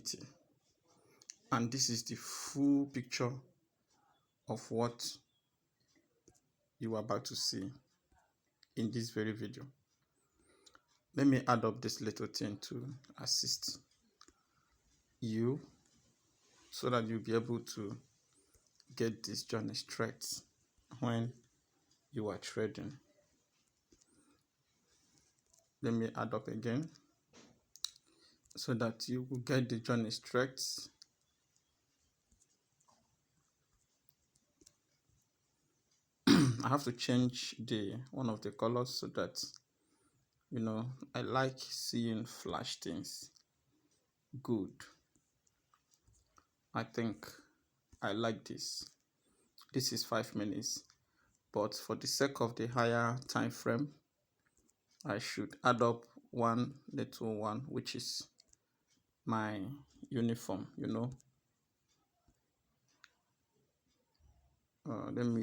reality. And this is the full picture of what you are about to see in this very video. Let me add up this little thing to assist you so that you'll be able to get this journey straight when you are trading. Let me add up again so that you will get the journey straight. I have to change one of the colors so that I like seeing flash things. Good. I think I like this. This is 5 minutes, but for the sake of the higher time frame, I should add up one little one, which is my uniform. Let me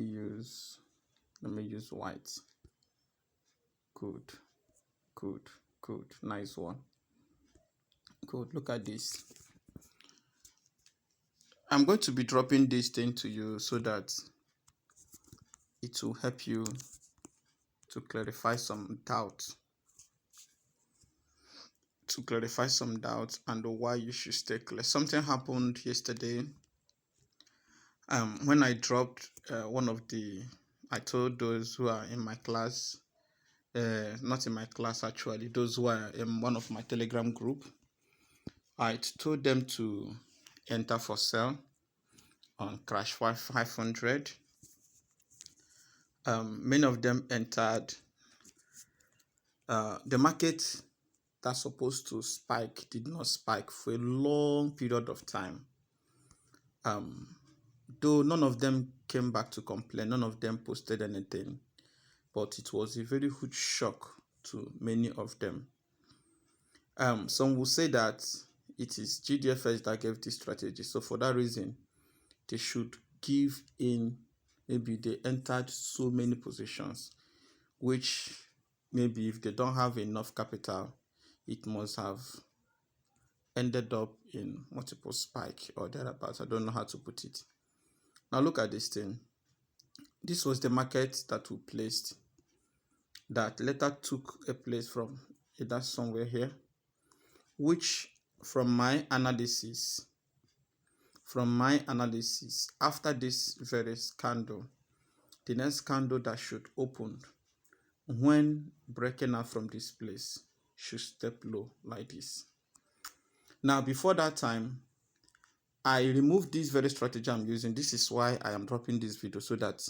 use white. Good. Nice one. Good. Look at this. I'm going to be dropping this thing to you so that it will help you to clarify some doubts. And why you should stay clear. Something happened yesterday. When I dropped I told those who are in my class, not in my class actually, those who are in one of my Telegram group, I told them to enter for sale on Crash 500. Many of them entered. The market that's supposed to spike did not spike for a long period of time. Though none of them came back to complain, none of them posted anything, but it was a very huge shock to many of them. Some will say that it is GDFX that gave this strategy, so for that reason, they should give in. Maybe they entered so many positions, which maybe if they don't have enough capital, it must have ended up in multiple spike or thereabouts. I don't know how to put it. Now look at this thing. This was the market that we placed that later took a place from either somewhere here, which from my analysis, after this very candle, the next candle that should open when breaking out from this place should step low like this. Now before that time, I removed this very strategy I'm using. This is why I am dropping this video, so that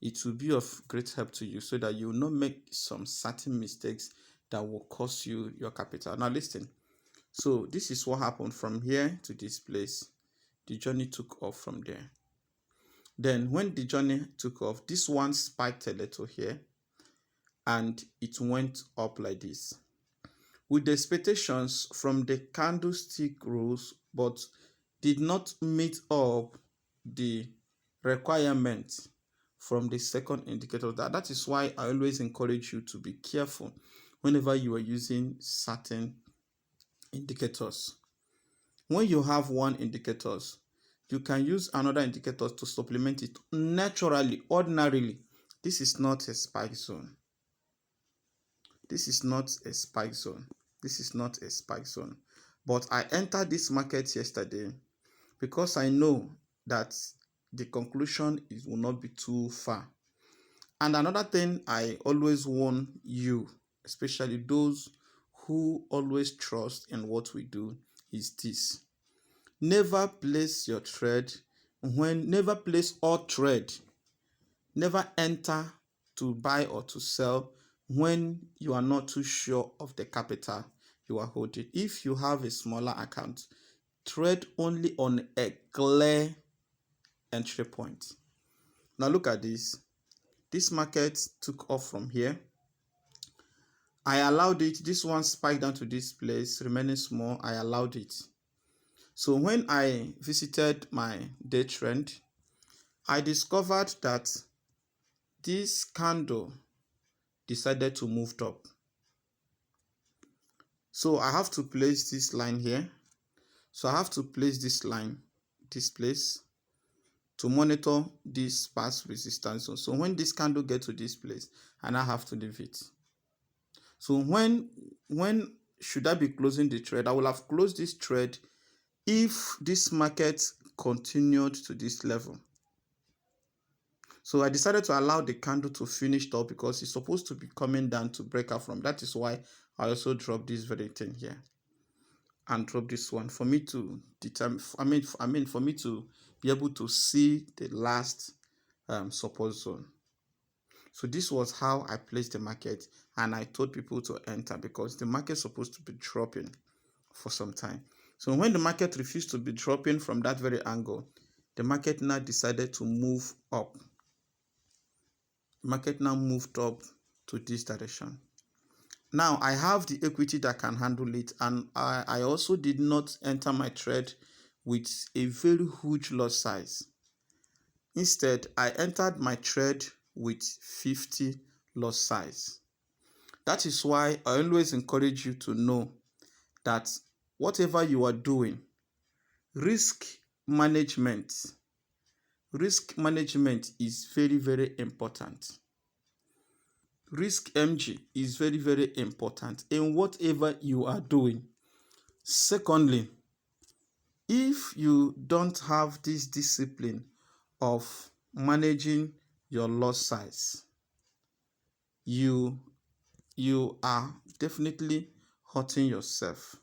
it will be of great help to you, so that you will not make some certain mistakes that will cost you your capital. Now listen. So this is what happened from here to this place. The journey took off from there. Then when the journey took off, this one spiked a little here and it went up like this with the expectations from the candlestick rules, but did not meet up the requirement from the second indicator. That is why I always encourage you to be careful whenever you are using certain indicators. When you have one indicator, you can use another indicator to supplement it naturally, ordinarily. This is not a spike zone. But I entered this market yesterday because I know that the conclusion will not be too far. And another thing I always warn you, especially those who always trust in what we do, is this. Never place or trade, never enter to buy or to sell when you are not too sure of the capital you are holding. If you have a smaller account, trade only on a clear entry point. Now look at this. This market took off from here. I allowed it. This one spiked down to this place, remaining small. I allowed it. So when I visited my day trend, I discovered that this candle decided to move up. So I have to place this line here So I have to place this line, this place, to monitor this past resistance zone. So when this candle gets to this place, and I have to leave it. So when should I be closing the trade? I will have closed this trade if this market continued to this level. So I decided to allow the candle to finish up because it's supposed to be coming down to break out from. That is why I also dropped this very thing here and drop this one for me to determine. For me to be able to see the last support zone. So this was how I placed the market, and I told people to enter because the market is supposed to be dropping for some time. So when the market refused to be dropping from that very angle, the market now decided to move up. The market now moved up to this direction. Now I have the equity that can handle it, and I also did not enter my trade with a very huge lot size. Instead, I entered my trade with 50 lot size. That is why I always encourage you to know that whatever you are doing, risk management is very, very important. Risk MG is very, very important in whatever you are doing. Secondly, if you don't have this discipline of managing your loss size, you are definitely hurting yourself.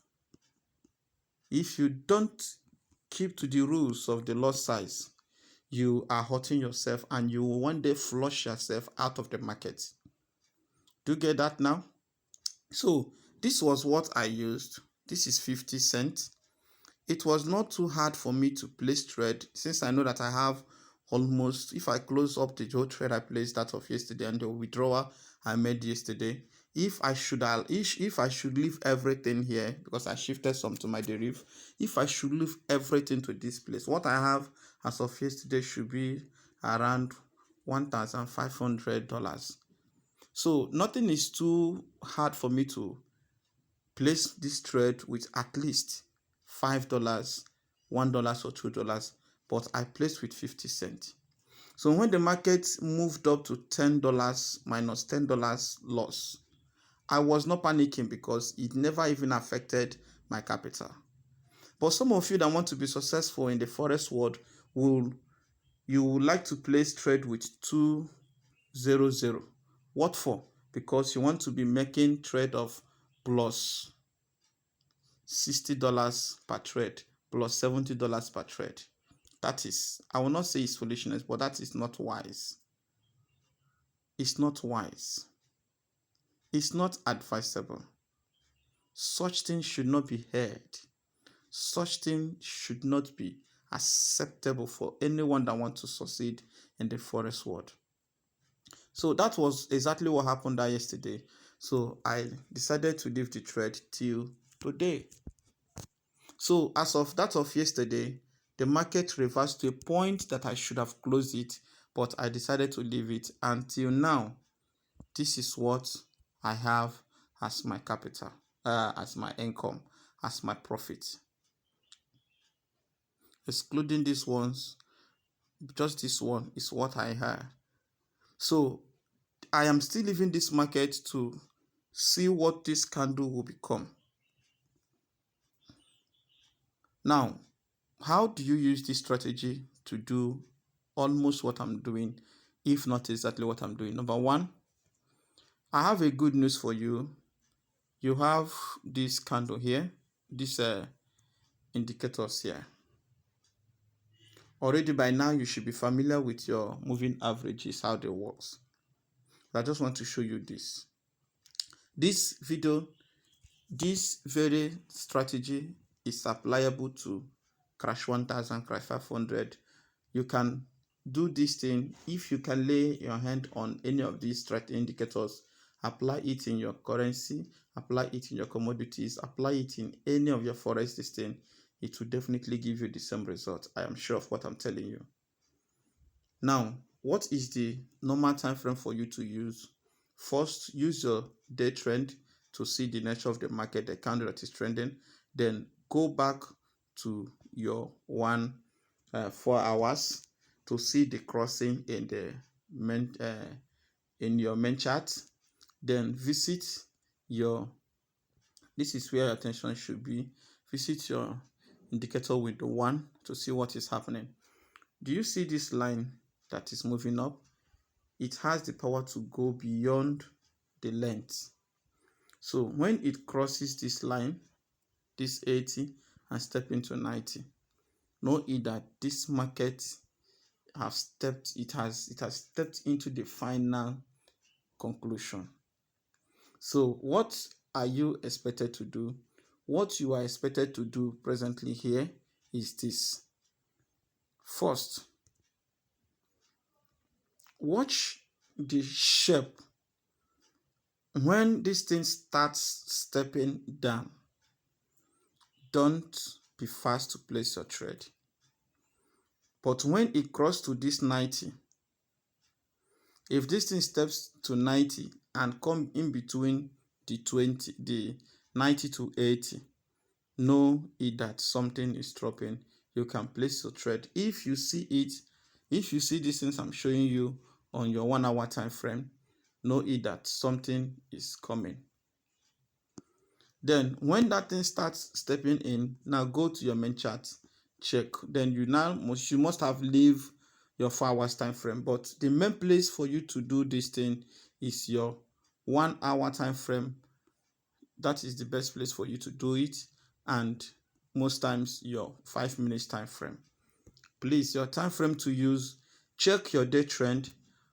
If you don't keep to the rules of the loss size, you are hurting yourself and you will one day flush yourself out of the market. Do you get that now? So this was what I used. This is 50 cents. It was not too hard for me to place trade since I know that I have almost, if I close up the whole trade I placed that of yesterday and the withdrawal I made yesterday, if I should leave everything here because I shifted some to my derivative, if I should leave everything to this place, what I have as of yesterday should be around $1,500. So nothing is too hard for me to place this trade with at least $5, $1 or $2, but I placed with 50 cents. So when the market moved up to $10 minus $10 loss, I was not panicking because it never even affected my capital. But some of you that want to be successful in the forex world would like to place trade with 200. What for? Because you want to be making trade of plus $60 per trade, plus $70 per trade. That is, I will not say it's foolishness, but that is not wise. It's not wise. It's not advisable. Such things should not be heard. Such things should not be acceptable for anyone that wants to succeed in the forex world. So that was exactly what happened there yesterday. So I decided to leave the trade till today. So as of that of yesterday, the market reversed to a point that I should have closed it, but I decided to leave it until now. This is what I have as my capital, as my income, as my profit. Excluding these ones, just this one is what I have. So I am still leaving this market to see what this candle will become. Now, how do you use this strategy to do almost what I'm doing, if not exactly what I'm doing? Number one, I have a good news for you. You have this candle here, these indicators here. Already by now, you should be familiar with your moving averages, how they work. I just want to show you this. This video, this very strategy is applicable to crash 1000, crash 500. You can do this thing if you can lay your hand on any of these strategy indicators, apply it in your currency, apply it in your commodities, apply it in any of your forex thing. It will definitely give you the same result. I am sure of what I'm telling you. Now, what is the normal time frame for you to use? First, use your day trend to see the nature of the market, the candle that is trending. Then go back to your 4 hours to see the crossing in the in your main chart. Then visit your, this is where your attention should be. Visit your indicator window 1 to see what is happening. Do you see this line that is moving up? It has the power to go beyond the length. So when it crosses this line, this 80, and step into 90, know that this market has stepped into the final conclusion. So what are you expected to do? What you are expected to do presently here is this. First, watch the shape. When this thing starts stepping down, don't be fast to place your trade. But when it crosses to this 90, if this thing steps to 90 and come in between the 90 to 80, know that something is dropping. You can place your trade. If you see it, if you see these things I'm showing you on your 1 hour time frame, know that something is coming. Then when that thing starts stepping in, now go to your main chart, check. Then you must have leave your 4 hours time frame. But the main place for you to do this thing is your 1 hour time frame. That is the best place for you to do it, and most times your 5 minutes time frame. Please, your time frame to use, check your day trend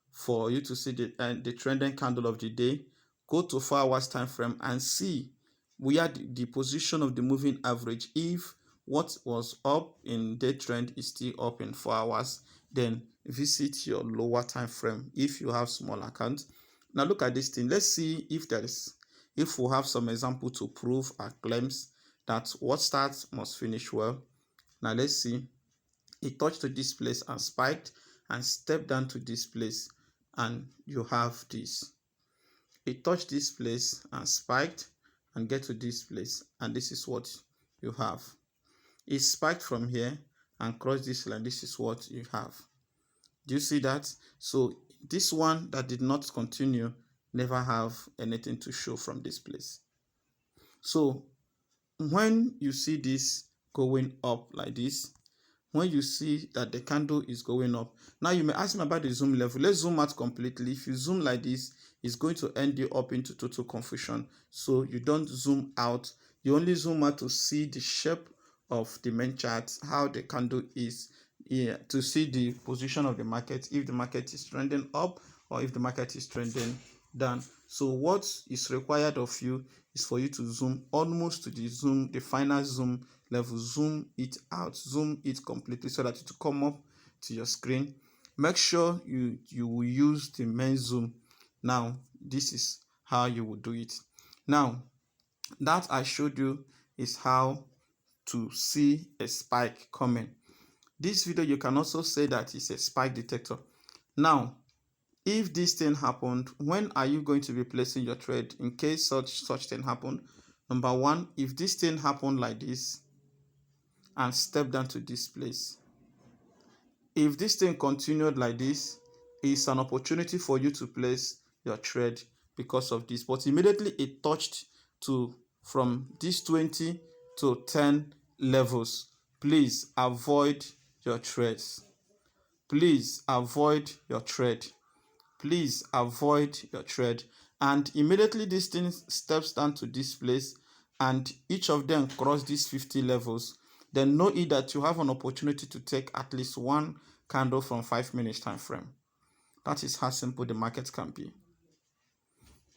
for you to see the trending candle of the day. Go to 4 hours time frame and see where the position of the moving average. If what was up in day trend is still up in 4 hours, then visit your lower time frame if you have small account. Now look at this thing. Let's see if we have some example to prove our claims that what starts must finish well. Now let's see. It touched to this place and spiked and stepped down to this place, and you have this. It touched this place and spiked and get to this place, and this is what you have. It spiked from here and crossed this line. This is what you have. Do you see that? So this one that did not continue never have anything to show from this place. So when you see this going up like this, when you see that the candle is going up, now you may ask me about the zoom level. Let's zoom out completely. If you zoom like this, it's going to end you up into total confusion. So you don't zoom out. You only zoom out to see the shape of the main chart, how the candle is, to see the position of the market, if the market is trending up or if the market is trending down. So what is required of you is for you to zoom almost to the final zoom level. Zoom it out, zoom it completely so that it will come up to your screen. Make sure you will use the main zoom. Now this is how you will do it. Now that I showed you is how to see a spike coming. This video you can also say that it's a spike detector. Now if this thing happened, when are you going to be placing your trade in case such thing happened? Number one, if this thing happened like this and step down to this place, if this thing continued like this, it's an opportunity for you to place your trade because of this. But immediately it touched to from this 20 to 10 levels, please avoid your trades. Please avoid your trade. Please avoid your trade. And immediately this thing steps down to this place and each of them cross these 50 levels, then know that you have an opportunity to take at least one candle from 5 minutes time frame. That is how simple the market can be.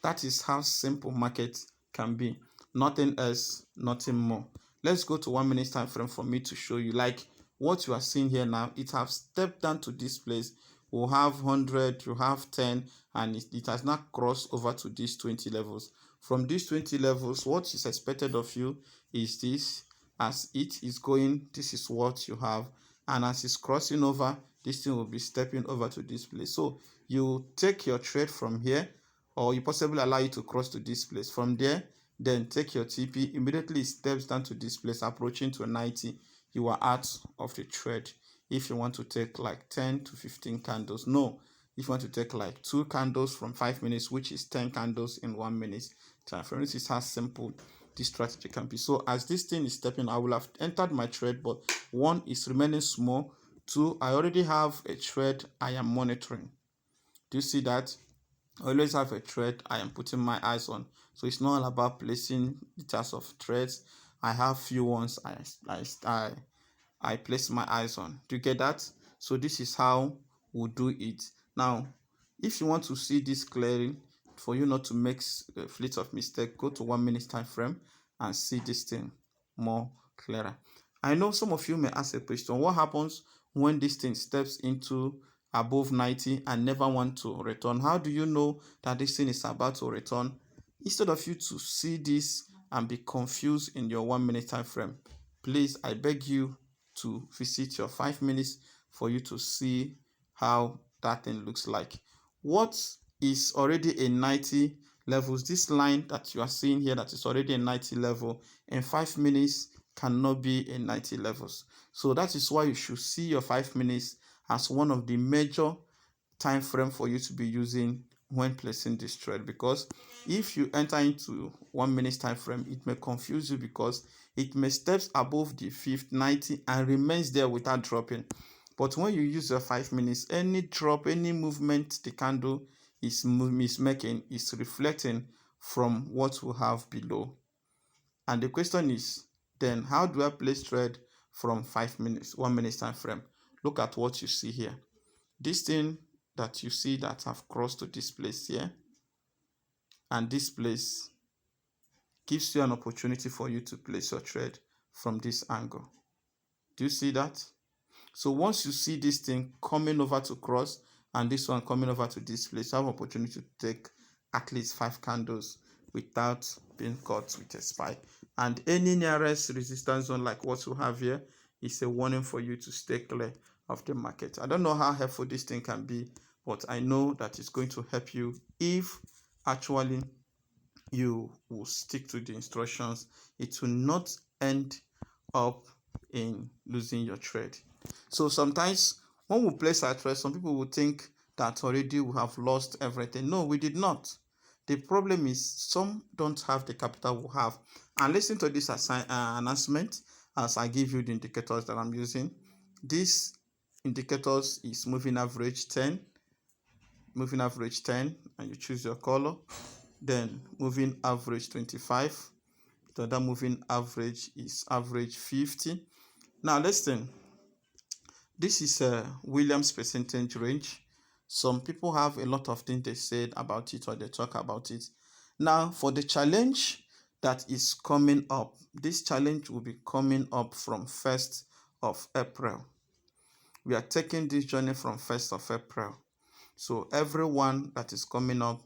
That is how simple market can be. Nothing else, nothing more. Let's go to 1 minute time frame for me to show you. Like what you are seeing here now, it has stepped down to this place. We'll have 100, you have 10, and it has not crossed over to these 20 levels. From these 20 levels, what is expected of you is this. As it is going, this is what you have. And as it's crossing over, this thing will be stepping over to this place. So you take your trade from here, or you possibly allow it to cross to this place. From there, then take your TP, immediately it steps down to this place, approaching to 90. you are out of the trade. If you want to take like 10 to 15 candles, no. If you want to take like 2 candles from 5 minutes, which is 10 candles in 1 minute time frame, this is how simple this strategy can be. So as this thing is stepping, I will have entered my trade, but one is remaining small. Two, I already have a trade I am monitoring. Do you see that? I always have a trade I am putting my eyes on. So it's not all about placing details of trades. I have few ones I place my eyes on. Do you get that? So this is how we'll do it. Now, if you want to see this clearly, for you not to make a fleet of mistake, go to 1 minute time frame and see this thing more clearer. I know some of you may ask a question: what happens when this thing steps into above 90 and never want to return? How do you know that this thing is about to return? Instead of you to see this and be confused in your 1 minute time frame, please, I beg you to visit your 5 minutes for you to see how that thing looks like. What is already a 90 levels, this line that you are seeing here that is already a 90 level, in 5 minutes cannot be a 90 levels. So that is why you should see your 5 minutes as one of the major time frame for you to be using when placing this trade, because if you enter into 1 minute time frame, it may confuse you because it may steps above the fifth 90 and remains there without dropping. But when you use your 5 minutes, any drop, any movement the candle is making is reflecting from what we have below. And the question is, then how do I place trade from 5 minutes, 1 minute time frame? Look at what you see here. This thing that you see that have crossed to this place here, and this place gives you an opportunity for you to place your trade from this angle. Do you see that? So once you see this thing coming over to cross and this one coming over to this place, you have opportunity to take at least 5 candles without being caught with a spike. And any nearest resistance zone like what you have here is a warning for you to stay clear of the market. I don't know how helpful this thing can be, but I know that it's going to help you if actually you will stick to the instructions. It will not end up in losing your trade. So sometimes when we place our trade, some people will think that already we have lost everything. No, we did not. The problem is some don't have the capital we have. And listen to this announcement as I give you the indicators that I'm using. This indicators is moving average 10, and you choose your color. Then moving average 25. The other moving average is average 50. Now listen, this is a Williams percentage range. Some people have a lot of things they said about it or they talk about it. Now for the challenge that is coming up, this challenge will be coming up from 1st of April. We are taking this journey from 1st of April. So everyone that is coming up,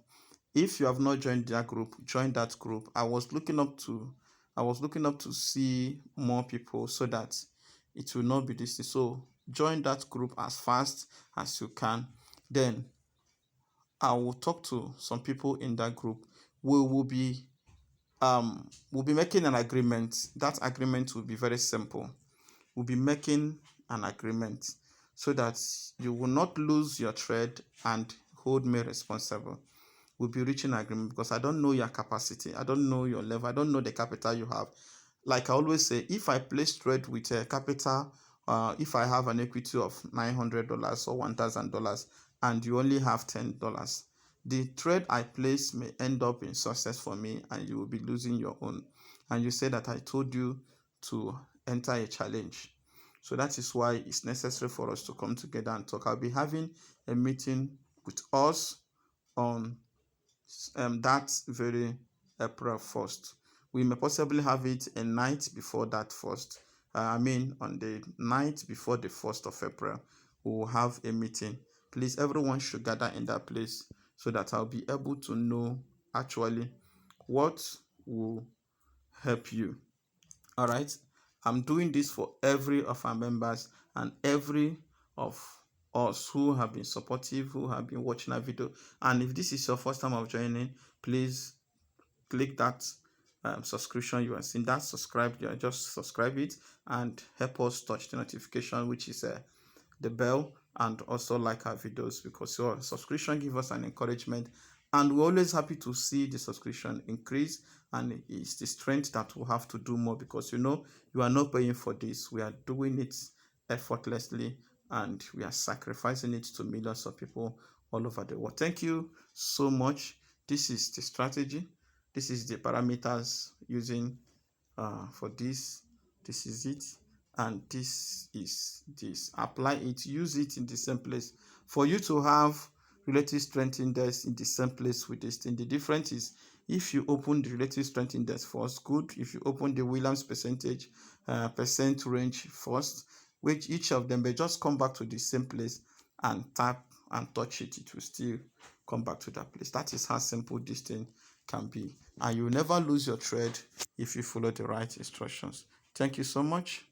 if you have not joined that group, join that group. I was looking up to see more people so that it will not be this. So join that group as fast as you can. Then I will talk to some people in that group. We'll be making an agreement. That agreement will be very simple. We'll be making an agreement so that you will not lose your trade and hold me responsible. We'll be reaching an agreement because I don't know your capacity. I don't know your level. I don't know the capital you have. Like I always say, if I place trade with a capital, if I have an equity of $900 or $1,000 and you only have $10, the trade I place may end up in success for me and you will be losing your own. And you say that I told you to enter a challenge. So that is why it's necessary for us to come together and talk. I'll be having a meeting with us on that very April 1st. We may possibly have it a night before that 1st. On the night before the 1st of April, we will have a meeting. Please, everyone should gather in that place so that I'll be able to know actually what will help you. All right. I'm doing this for every of our members and every of us who have been supportive, who have been watching our video. And if this is your first time of joining, please click that subscription you are seeing that, subscribe, just subscribe it and help us touch the notification, which is the bell, and also like our videos, because your subscription gives us an encouragement, and we're always happy to see the subscription increase, and it's the strength that we'll have to do more, because you are not paying for this, we are doing it effortlessly, and we are sacrificing it to millions of people all over the world. Thank you so much. This is the strategy, this is the parameters using for this is it, and this is this. Apply it, use it in the same place for you to have relative strength index in the same place with this thing. The difference is if you open the relative strength index first, good. If you open the Williams percentage percent range first, which each of them may just come back to the same place and tap and touch it, it will still come back to that place. That is how simple this thing can be, and you will never lose your trade if you follow the right instructions. Thank you so much.